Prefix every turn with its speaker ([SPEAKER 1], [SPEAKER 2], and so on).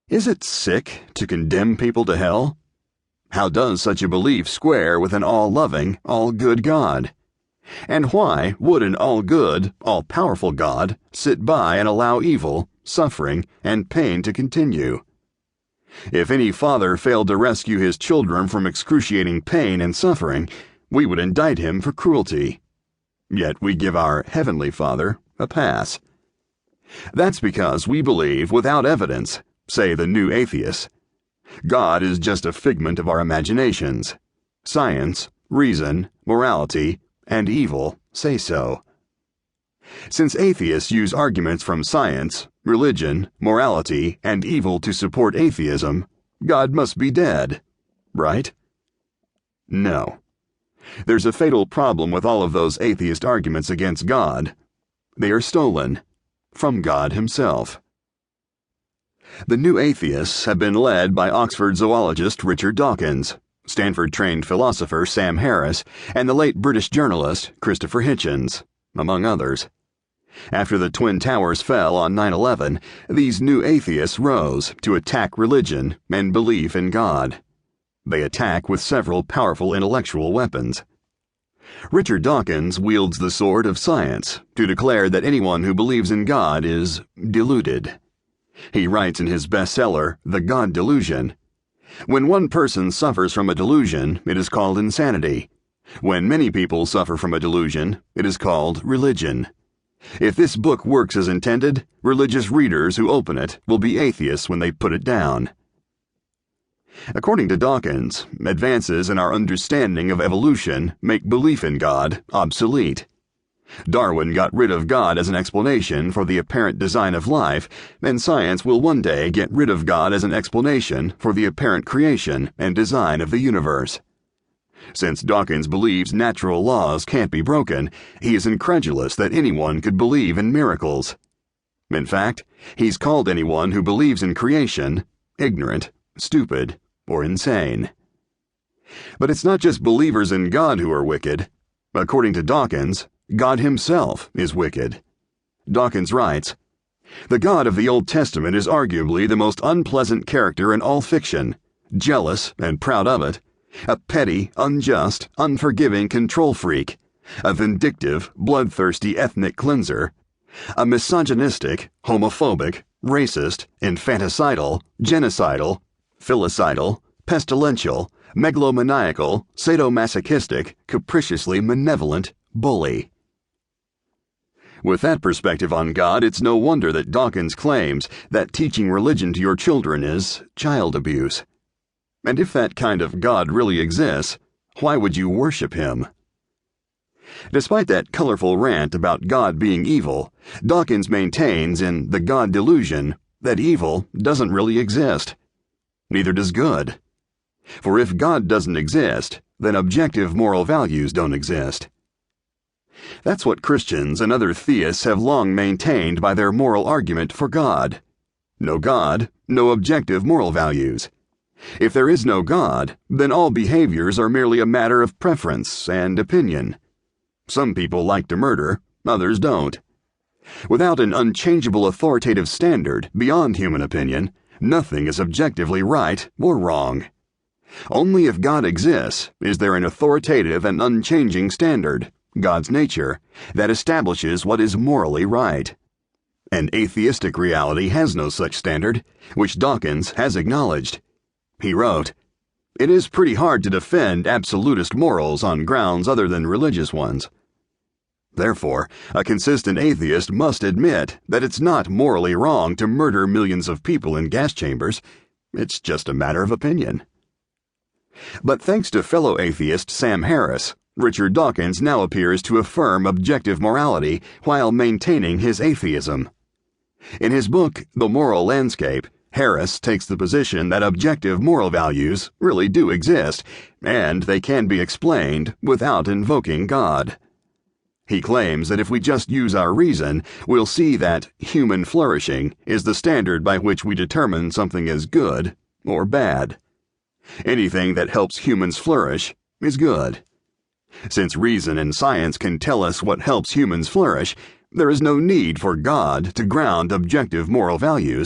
[SPEAKER 1] Is it sick to condemn people to hell? How does such a belief square with an all-loving, all-good God? And why would an all-good, all-powerful God sit by and allow evil, suffering, and pain to continue? If any father failed to rescue his children from excruciating pain and suffering, we would indict him for cruelty. Yet we give our Heavenly Father a pass. That's because we believe without evidence, say the new atheists, God is just a figment of our imaginations. Science, reason, morality, and evil say so. Since atheists use arguments from science, religion, morality, and evil to support atheism, God must be dead, right? No. There's a fatal problem with all of those atheist arguments against God. They are stolen from God himself. The new atheists have been led by Oxford zoologist Richard Dawkins, Stanford-trained philosopher Sam Harris, and the late British journalist Christopher Hitchens, among others. After the Twin Towers fell on 9/11, these new atheists rose to attack religion and belief in God. They attack with several powerful intellectual weapons. Richard Dawkins wields the sword of science to declare that anyone who believes in God is deluded. He writes in his bestseller, The God Delusion, "When one person suffers from a delusion, it is called insanity. When many people suffer from a delusion, it is called religion. If this book works as intended, religious readers who open it will be atheists when they put it down." According to Dawkins, advances in our understanding of evolution make belief in God obsolete. Darwin got rid of God as an explanation for the apparent design of life, and science will one day get rid of God as an explanation for the apparent creation and design of the universe. Since Dawkins believes natural laws can't be broken, he is incredulous that anyone could believe in miracles. In fact, he's called anyone who believes in creation ignorant, stupid, or insane. But it's not just believers in God who are wicked. According to Dawkins, God himself is wicked. Dawkins writes, "The God of the Old Testament is arguably the most unpleasant character in all fiction, jealous and proud of it, a petty, unjust, unforgiving control freak, a vindictive, bloodthirsty ethnic cleanser, a misogynistic, homophobic, racist, infanticidal, genocidal, filicidal, pestilential, megalomaniacal, sadomasochistic, capriciously malevolent bully." With that perspective on God, it's no wonder that Dawkins claims that teaching religion to your children is child abuse. And if that kind of God really exists, why would you worship him? Despite that colorful rant about God being evil, Dawkins maintains in The God Delusion that evil doesn't really exist. Neither does good. For if God doesn't exist, then objective moral values don't exist. That's what Christians and other theists have long maintained by their moral argument for God. No God, no objective moral values. If there is no God, then all behaviors are merely a matter of preference and opinion. Some people like to murder, others don't. Without an unchangeable authoritative standard beyond human opinion, nothing is objectively right or wrong. Only if God exists is there an authoritative and unchanging standard, God's nature, that establishes what is morally right. An atheistic reality has no such standard, which Dawkins has acknowledged. He wrote, "It is pretty hard to defend absolutist morals on grounds other than religious ones. Therefore, a consistent atheist must admit that it's not morally wrong to murder millions of people in gas chambers. It's just a matter of opinion." But thanks to fellow atheist Sam Harris, Richard Dawkins now appears to affirm objective morality while maintaining his atheism. In his book, The Moral Landscape, Harris takes the position that objective moral values really do exist, and they can be explained without invoking God. He claims that if we just use our reason, we'll see that human flourishing is the standard by which we determine something is good or bad. Anything that helps humans flourish is good. Since reason and science can tell us what helps humans flourish, there is no need for God to ground objective moral values